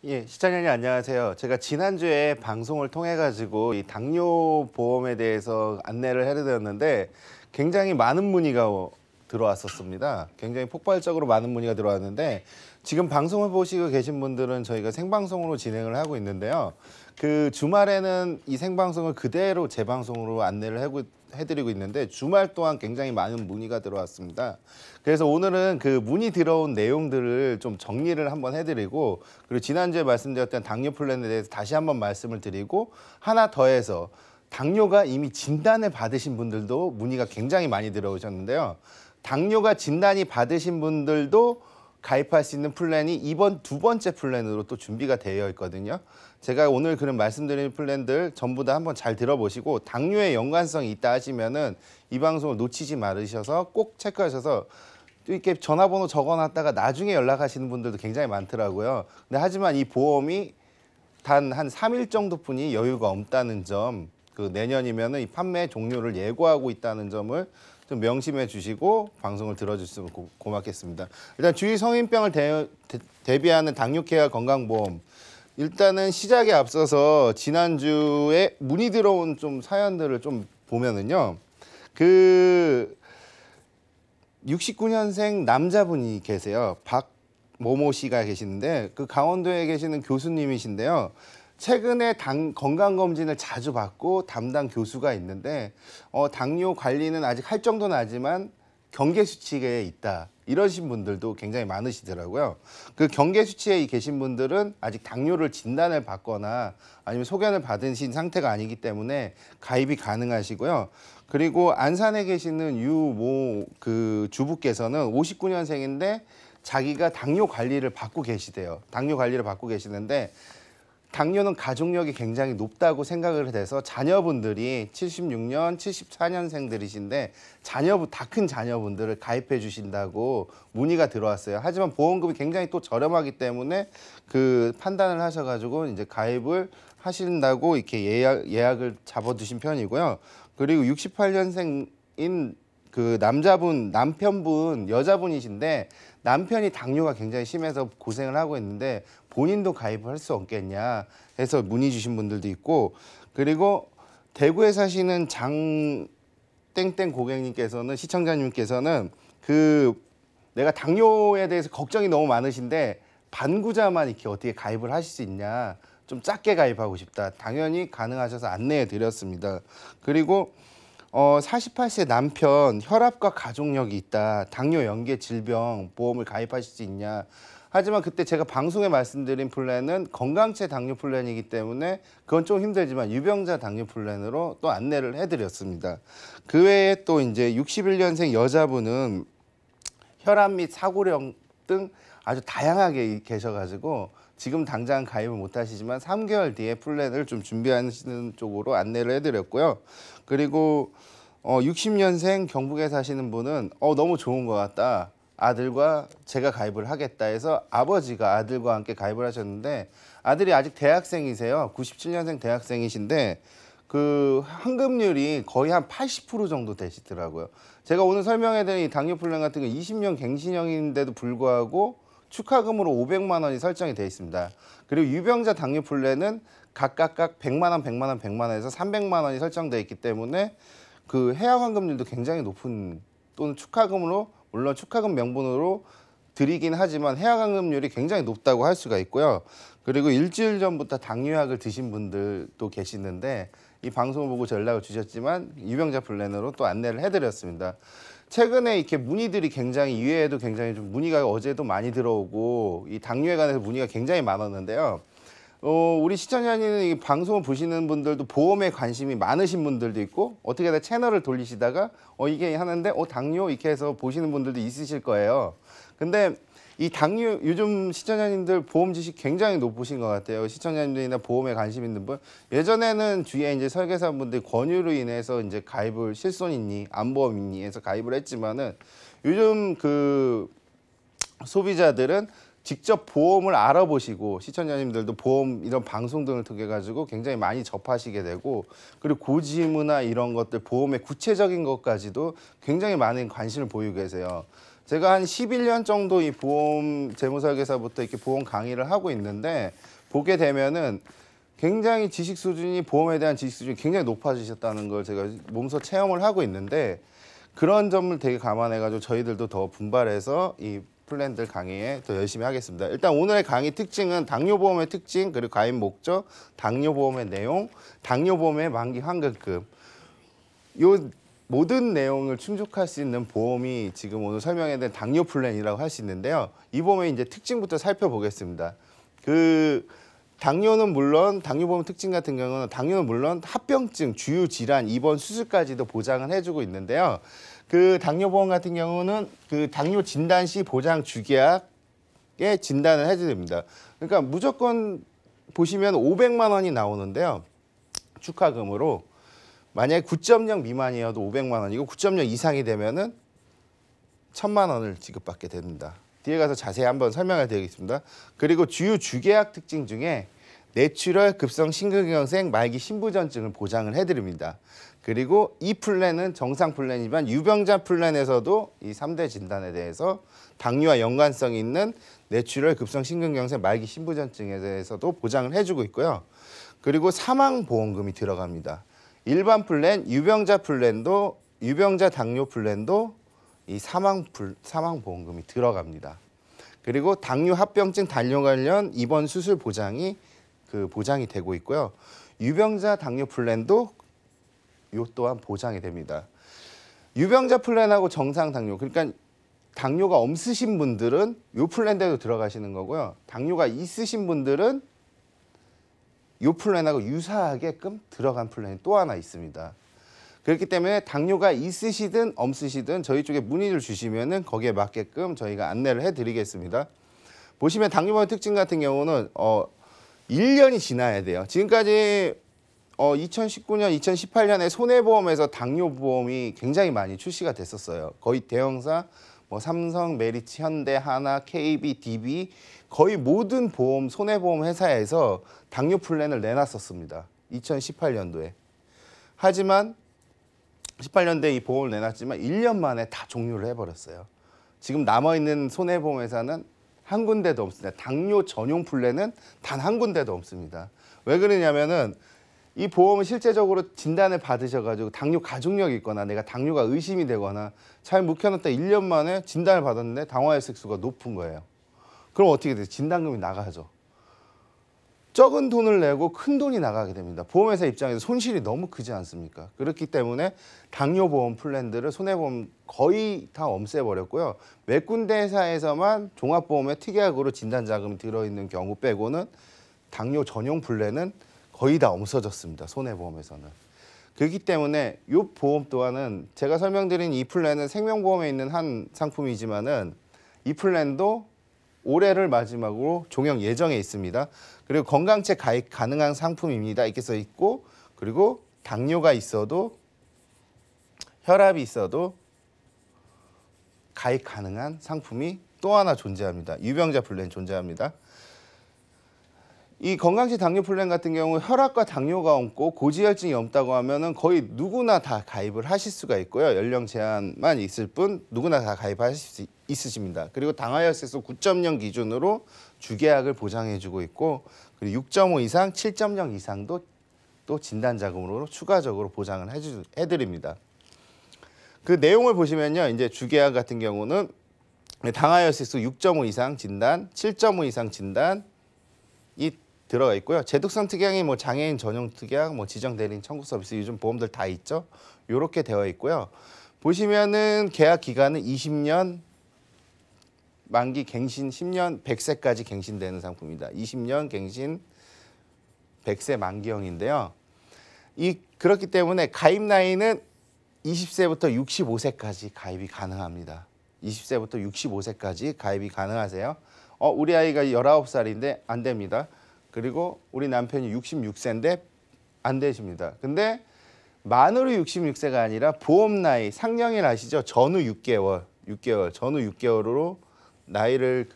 예, 시청자님 안녕하세요. 제가 지난주에 방송을 통해 가지고 이 당뇨 보험에 대해서 안내를 해드렸는데 굉장히 많은 문의가 들어왔었습니다. 굉장히 폭발적으로 많은 문의가 들어왔는데 지금 방송을 보시고 계신 분들은 저희가 생방송으로 진행을 하고 있는데요. 그 주말에는 이 생방송을 그대로 재방송으로 안내를 해드리고 있는데 주말 또한 굉장히 많은 문의가 들어왔습니다. 그래서 오늘은 그 문의 들어온 내용들을 좀 정리를 한번 해드리고, 그리고 지난주에 말씀드렸던 당뇨 플랜에 대해서 다시 한번 말씀을 드리고, 하나 더해서 당뇨가 이미 진단을 받으신 분들도 문의가 굉장히 많이 들어오셨는데요. 당뇨가 진단이 받으신 분들도 가입할 수 있는 플랜이 이번 두 번째 플랜으로 또 준비가 되어 있거든요. 제가 오늘 그런 말씀드리는 플랜들 전부 다 한번 잘 들어보시고 당뇨에 연관성이 있다 하시면은 이 방송을 놓치지 말으셔서 꼭 체크하셔서, 또 이렇게 전화번호 적어놨다가 나중에 연락하시는 분들도 굉장히 많더라고요. 근데 하지만 이 보험이 단 한 3일 정도뿐이 여유가 없다는 점, 그 내년이면은 이 판매 종료를 예고하고 있다는 점을 좀 명심해 주시고 방송을 들어주시면 고맙겠습니다. 일단 주의 성인병을 대비하는 당뇨 케어 건강보험. 일단은 시작에 앞서서 지난주에 문의 들어온 좀 사연들을 좀 보면은요. 그 69년생 남자분이 계세요. 박모모 씨가 계시는데 그 강원도에 계시는 교수님이신데요. 최근에 건강검진을 자주 받고 담당 교수가 있는데 당뇨 관리는 아직 할 정도는 아니지만 경계 수치에 있다. 이러신 분들도 굉장히 많으시더라고요. 그 경계 수치에 계신 분들은 아직 당뇨를 진단을 받거나 아니면 소견을 받으신 상태가 아니기 때문에 가입이 가능하시고요. 그리고 안산에 계시는 유모 그 주부께서는 59년생인데 자기가 당뇨 관리를 받고 계시대요. 당뇨 관리를 받고 계시는데 당뇨는 가족력이 굉장히 높다고 생각을 해서 자녀분들이 76년, 74년생들이신데 다 큰 자녀분들을 가입해 주신다고 문의가 들어왔어요. 하지만 보험금이 굉장히 또 저렴하기 때문에 그 판단을 하셔가지고 이제 가입을 하신다고 이렇게 예약을 잡아두신 편이고요. 그리고 68년생인 그 남편분, 여자분이신데 남편이 당뇨가 굉장히 심해서 고생을 하고 있는데 본인도 가입을 할 수 없겠냐 해서 문의 주신 분들도 있고, 그리고 대구에 사시는 장땡땡 고객님께서는, 시청자님께서는 그 내가 당뇨에 대해서 걱정이 너무 많으신데 반구자만 이렇게 어떻게 가입을 하실 수 있냐, 좀 작게 가입하고 싶다. 당연히 가능하셔서 안내해 드렸습니다. 그리고 48세 남편 혈압과 가족력이 있다. 당뇨 연계 질병 보험을 가입하실 수 있냐. 하지만 그때 제가 방송에 말씀드린 플랜은 건강체 당뇨 플랜이기 때문에 그건 좀 힘들지만 유병자 당뇨 플랜으로 또 안내를 해드렸습니다. 그 외에 또 이제 61년생 여자분은 혈압 및 사고령 등 아주 다양하게 계셔가지고 지금 당장 가입을 못 하시지만 3개월 뒤에 플랜을 좀 준비하시는 쪽으로 안내를 해드렸고요. 그리고 60년생 경북에 사시는 분은 너무 좋은 것 같다. 아들과 제가 가입을 하겠다 해서 아버지가 아들과 함께 가입을 하셨는데, 아들이 아직 대학생이세요. 97년생 대학생이신데 그 환급률이 거의 한 80% 정도 되시더라고요. 제가 오늘 설명해드린 당뇨 플랜 같은 거 20년 갱신형인데도 불구하고 축하금으로 500만 원이 설정이 되어 있습니다. 그리고 유병자 당뇨 플랜은 각각 100만 원, 100만 원, 100만 원에서 300만 원이 설정되어 있기 때문에 그 해약 환급률도 굉장히 높은, 또는 축하금으로, 물론 축하금 명분으로 드리긴 하지만 해약 환급률이 굉장히 높다고 할 수가 있고요. 그리고 일주일 전부터 당뇨약을 드신 분들도 계시는데 이 방송을 보고 연락을 주셨지만 유병자 플랜으로 또 안내를 해드렸습니다. 최근에 이렇게 문의들이 굉장히, 이외에도 굉장히 좀 문의가 어제도 많이 들어오고 이 당뇨에 관해서 문의가 굉장히 많았는데요. 우리 시청자님은 이 방송을 보시는 분들도 보험에 관심이 많으신 분들도 있고, 어떻게 하다 채널을 돌리시다가 이게 하는데 당뇨 이렇게 해서 보시는 분들도 있으실 거예요. 근데 이 당뇨, 요즘 시청자님들 보험 지식 굉장히 높으신 것 같아요. 시청자님들이나 보험에 관심 있는 분. 예전에는 주위에 이제 설계사분들이 권유로 인해서 이제 가입을, 실손 있니, 암보험 있니 해서 가입을 했지만은 요즘 그 소비자들은 직접 보험을 알아보시고, 시청자님들도 보험 이런 방송 등을 통해 가지고 굉장히 많이 접하시게 되고, 그리고 고지문화 이런 것들, 보험의 구체적인 것까지도 굉장히 많은 관심을 보이고 계세요. 제가 한 11년 정도 이 보험 재무설계사부터 이렇게 보험 강의를 하고 있는데 보게 되면은 굉장히 지식 수준이 보험에 대한 지식 수준이 굉장히 높아지셨다는 걸 제가 몸소 체험을 하고 있는데 그런 점을 되게 감안해가지고 저희들도 더 분발해서 이 플랜들 강의에 더 열심히 하겠습니다. 일단 오늘의 강의 특징은 당뇨보험의 특징, 그리고 가입 목적, 당뇨보험의 내용, 당뇨보험의 만기 환급금. 요 모든 내용을 충족할 수 있는 보험이 지금 오늘 설명해 드린 당뇨 플랜이라고 할 수 있는데요. 이 보험의 이제 특징부터 살펴보겠습니다. 그 당뇨는 물론 당뇨보험 특징 같은 경우는 당뇨는 물론 합병증, 주요 질환, 입원 수술까지도 보장을 해주고 있는데요. 그 당뇨보험 같은 경우는 그 당뇨 진단 시 보장 주계약에 진단을 해드립니다. 그러니까 무조건 보시면 500만 원이 나오는데요. 축하금으로 만약에 9.0 미만이어도 500만 원이고 9.0 이상이 되면은 1,000만 원을 지급받게 됩니다. 뒤에 가서 자세히 한번 설명을 드리겠습니다. 그리고 주요 주계약 특징 중에 내추럴 급성 심근경색 말기 신부전증을 보장을 해드립니다. 그리고 이 플랜은 정상 플랜이지만 유병자 플랜에서도 이 3대 진단에 대해서 당뇨와 연관성이 있는 내추럴 급성 심근경색 말기 신부전증에 대해서도 보장을 해주고 있고요. 그리고 사망보험금이 들어갑니다. 일반 플랜, 유병자 플랜도 유병자 당뇨 플랜도 이 사망보험금이 들어갑니다. 그리고 당뇨 합병증 단뇨 관련 입원 수술 보장이 보장이 되고 있고요. 유병자 당뇨 플랜도 요 또한 보장이 됩니다. 유병자 플랜하고 정상 당뇨, 그러니까 당뇨가 없으신 분들은 요 플랜대로 들어가시는 거고요. 당뇨가 있으신 분들은 요 플랜하고 유사하게끔 들어간 플랜이 또 하나 있습니다. 그렇기 때문에 당뇨가 있으시든 없으시든 저희 쪽에 문의를 주시면은 거기에 맞게끔 저희가 안내를 해드리겠습니다. 보시면 당뇨보험 특징 같은 경우는 1년이 지나야 돼요. 지금까지 2019년, 2018년에 손해보험에서 당뇨보험이 굉장히 많이 출시가 됐었어요. 거의 대형사, 뭐 삼성, 메리츠, 현대, 하나, KB, DB 거의 모든 보험, 손해보험 회사에서 당뇨 플랜을 내놨었습니다. 2018년도에. 하지만 18년도에 이 보험을 내놨지만 1년 만에 다 종료를 해버렸어요. 지금 남아있는 손해보험 회사는 한 군데도 없습니다. 당뇨 전용 플랜은 단 한 군데도 없습니다. 왜 그러냐면은 이 보험을 실제적으로 진단을 받으셔가지고 당뇨 가족력이 있거나 내가 당뇨가 의심이 되거나 잘 묵혀놨다 1년 만에 진단을 받았는데 당화혈색 수가 높은 거예요. 그럼 어떻게 돼요? 진단금이 나가죠. 적은 돈을 내고 큰 돈이 나가게 됩니다. 보험회사 입장에서 손실이 너무 크지 않습니까? 그렇기 때문에 당뇨보험 플랜들을 손해보험 거의 다 없애버렸고요. 몇 군데 회사에서만 종합보험에 특약으로 진단자금이 들어있는 경우 빼고는 당뇨 전용 플랜은 거의 다 없어졌습니다. 손해보험에서는. 그렇기 때문에 이 보험 또한은 제가 설명드린 이 플랜은 생명보험에 있는 한 상품이지만은 이 플랜도 올해를 마지막으로 종영 예정에 있습니다. 그리고 건강책 가입 가능한 상품입니다. 이렇게 써 있고 그리고 당뇨가 있어도 혈압이 있어도 가입 가능한 상품이 또 하나 존재합니다. 유병자 플랜 존재합니다. 이 건강식 당뇨 플랜 같은 경우 혈압과 당뇨가 없고 고지혈증이 없다고 하면은 거의 누구나 다 가입을 하실 수가 있고요. 연령 제한만 있을 뿐 누구나 다 가입하실 수 있으십니다. 그리고 당화혈색소 9.0 기준으로 주계약을 보장해주고 있고 그리고 6.5 이상, 7.0 이상도 또 진단자금으로 추가적으로 보장을 해드립니다. 그 내용을 보시면요, 이제 주계약 같은 경우는 당화혈색소 6.5 이상 진단, 7.5 이상 진단이 들어가 있고요. 제독성 특약이 뭐 장애인 전용 특약, 뭐 지정 대리인 청구 서비스 요즘 보험들 다 있죠. 이렇게 되어 있고요. 보시면은 계약 기간은 20년, 만기 갱신 10년, 100세까지 갱신되는 상품입니다. 20년 갱신 100세 만기형인데요. 그렇기 때문에 가입 나이는 20세부터 65세까지 가입이 가능합니다. 20세부터 65세까지 가입이 가능하세요. 우리 아이가 19살인데 안 됩니다. 그리고 우리 남편이 66세인데 안 되십니다. 근데 만으로 66세가 아니라 보험 나이, 상령일 아시죠? 전후 6개월 전후 6개월으로 나이를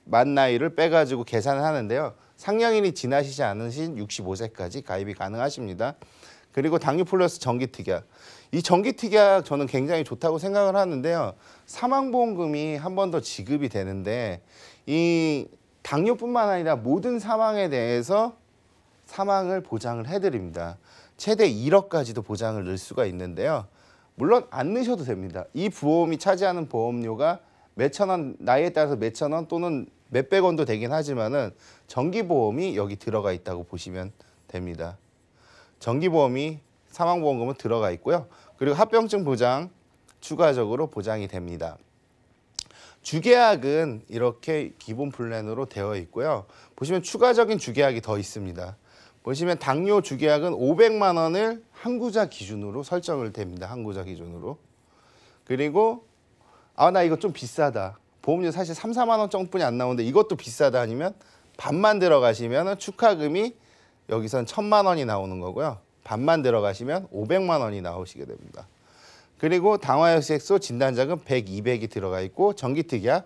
만 나이를 빼가지고 계산을 하는데요. 상령일이 지나시지 않으신 65세까지 가입이 가능하십니다. 그리고 당뇨 플러스 정기특약. 이 정기특약 저는 굉장히 좋다고 생각을 하는데요. 사망보험금이 한 번 더 지급이 되는데 이 당뇨뿐만 아니라 모든 사망에 대해서 사망을 보장을 해드립니다. 최대 1억까지도 보장을 넣을 수가 있는데요. 물론 안 넣으셔도 됩니다. 이 보험이 차지하는 보험료가 몇천 원, 나이에 따라서 몇천 원 또는 몇백 원도 되긴 하지만은 정기보험이 여기 들어가 있다고 보시면 됩니다. 정기보험이 사망보험금은 들어가 있고요. 그리고 합병증 보장 추가적으로 보장이 됩니다. 주계약은 이렇게 기본 플랜으로 되어 있고요. 보시면 추가적인 주계약이 더 있습니다. 보시면 당뇨 주계약은 500만 원을 항구자 기준으로 설정을 됩니다. 항구자 기준으로. 그리고 나 이거 좀 비싸다. 보험료 사실 3, 4만 원 정도뿐이 안 나오는데 이것도 비싸다 아니면 반만 들어가시면 축하금이 여기선 1,000만 원이 나오는 거고요. 반만 들어가시면 500만 원이 나오시게 됩니다. 그리고 당화혈색소 진단자금 100, 200이 들어가 있고 정기특약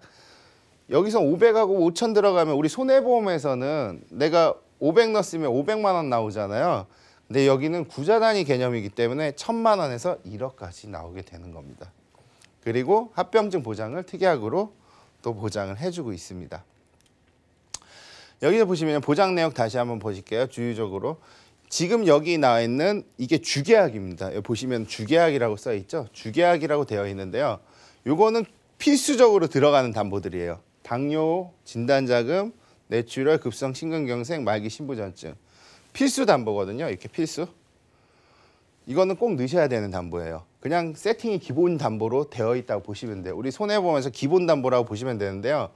여기서 500하고 5,000 들어가면 우리 손해보험에서는 내가 500 넣었으면 500만 원 나오잖아요. 근데 여기는 구자 단위 개념이기 때문에 1,000만 원에서 1억까지 나오게 되는 겁니다. 그리고 합병증 보장을 특약으로 또 보장을 해주고 있습니다. 여기서 보시면 보장 내역 다시 한번 보실게요. 주의적으로. 지금 여기 나와 있는 이게 주계약입니다. 여기 보시면 주계약이라고 써 있죠. 주계약이라고 되어 있는데요. 요거는 필수적으로 들어가는 담보들이에요. 당뇨, 진단자금, 뇌출혈, 급성 심근경색, 말기 신부전증. 필수 담보거든요. 이렇게 필수. 이거는 꼭 넣으셔야 되는 담보예요. 그냥 세팅이 기본 담보로 되어 있다고 보시면 돼요. 우리 손해보험에서 기본 담보라고 보시면 되는데요.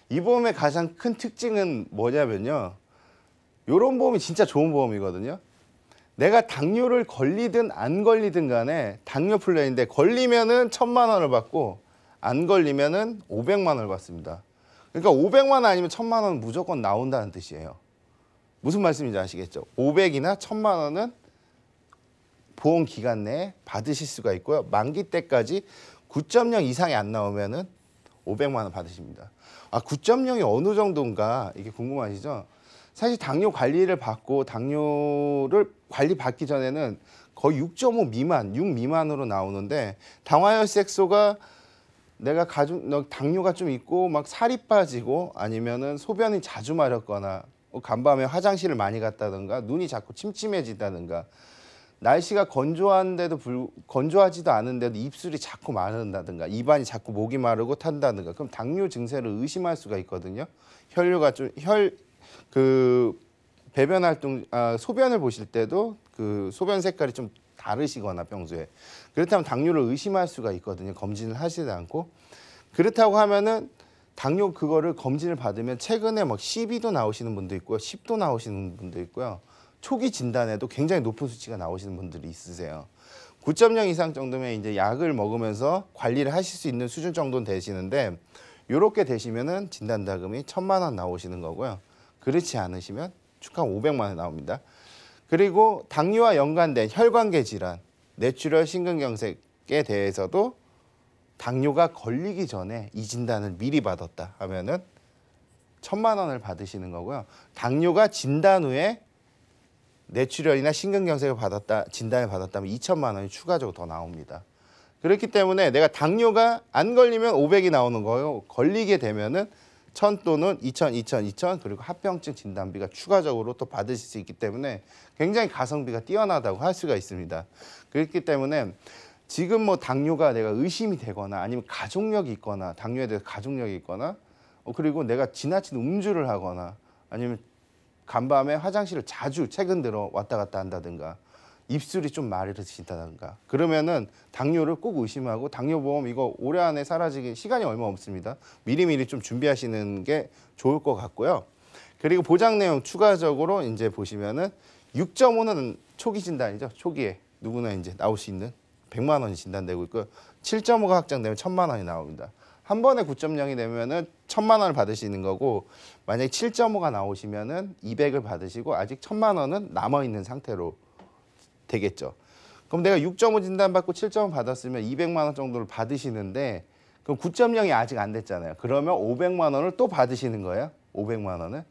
이 보험의 가장 큰 특징은 뭐냐면요. 이런 보험이 진짜 좋은 보험이거든요. 내가 당뇨를 걸리든 안 걸리든 간에 당뇨 플랜인데 걸리면은 1,000만 원을 받고 안 걸리면은 500만 원을 받습니다. 그러니까 500만 원 아니면 1,000만 원은 무조건 나온다는 뜻이에요. 무슨 말씀인지 아시겠죠? 500이나 1,000만 원은 보험 기간 내에 받으실 수가 있고요. 만기 때까지 9.0 이상이 안 나오면은 500만 원 받으십니다. 9.0이 어느 정도인가 이게 궁금하시죠? 사실 당뇨 관리를 받고 당뇨를 관리받기 전에는 거의 6.5 미만, 6 미만으로 나오는데 당화혈색소가 내가 당뇨가 좀 있고 막 살이 빠지고 아니면은 소변이 자주 마렵거나 간밤에 화장실을 많이 갔다든가 눈이 자꾸 침침해지다든가 날씨가 건조하지도 않은데도 입술이 자꾸 마른다든가 입안이 자꾸 목이 마르고 탄다든가 그럼 당뇨 증세를 의심할 수가 있거든요. 혈류가 좀 배변 활동 소변을 보실 때도 그 소변 색깔이 좀 다르시거나 평소에 그렇다면 당뇨를 의심할 수가 있거든요. 검진을 하시지 않고 그렇다고 하면은 당뇨 그거를 검진을 받으면 최근에 막 12도 나오시는 분도 있고요. 10도 나오시는 분도 있고요. 초기 진단에도 굉장히 높은 수치가 나오시는 분들이 있으세요. 9.0 이상 정도면 이제 약을 먹으면서 관리를 하실 수 있는 수준 정도는 되시는데 이렇게 되시면은 진단자금이 1,000만 원 나오시는 거고요. 그렇지 않으시면 축하금 500만 원 나옵니다. 그리고 당뇨와 연관된 혈관계 질환, 뇌출혈, 심근경색에 대해서도 당뇨가 걸리기 전에 이 진단을 미리 받았다 하면은 1,000만 원을 받으시는 거고요. 당뇨가 진단 후에 뇌출혈이나 심근경색을 진단을 받았다면 2,000만 원이 추가적으로 더 나옵니다. 그렇기 때문에 내가 당뇨가 안 걸리면 500이 나오는 거예요. 걸리게 되면은 1,000 또는 2,000, 2,000, 2,000 그리고 합병증 진단비가 추가적으로 또 받으실 수 있기 때문에 굉장히 가성비가 뛰어나다고 할 수가 있습니다. 그렇기 때문에 지금 뭐 당뇨가 내가 의심이 되거나 아니면 가족력이 있거나 당뇨에 대해서 가족력이 있거나 그리고 내가 지나친 음주를 하거나 아니면 간밤에 화장실을 자주 최근 들어 왔다 갔다 한다든가 입술이 좀 마르시다든가 그러면은 당뇨를 꼭 의심하고 당뇨보험 이거 올해 안에 사라지기 시간이 얼마 없습니다. 미리미리 좀 준비하시는 게 좋을 것 같고요. 그리고 보장 내용 추가적으로 이제 보시면은 6.5는 초기 진단이죠. 초기에 누구나 이제 나올 수 있는 100만 원이 진단되고 있고요. 7.5가 확정되면 1,000만 원이 나옵니다. 한 번에 9.0이 되면은 1,000만 원을 받으시는 거고 만약에 7.5가 나오시면은 200을 받으시고 아직 1,000만 원은 남아 있는 상태로 되겠죠. 그럼 내가 6.5 진단 받고 7.5 받았으면 200만 원 정도를 받으시는데 그럼 9.0이 아직 안 됐잖아요. 그러면 500만 원을 또 받으시는 거예요. 500만 원을.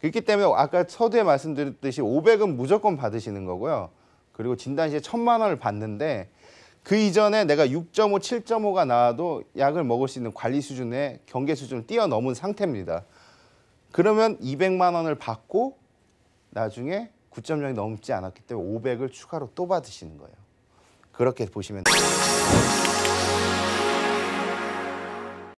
그렇기 때문에 아까 서두에 말씀드렸듯이 500은 무조건 받으시는 거고요. 그리고 진단 시에 1,000만 원을 받는데 그 이전에 내가 6.5, 7.5가 나와도 약을 먹을 수 있는 관리 수준의 경계 수준을 뛰어넘은 상태입니다. 그러면 200만 원을 받고 나중에 9.0이 넘지 않았기 때문에 500을 추가로 또 받으시는 거예요. 그렇게 보시면 돼요.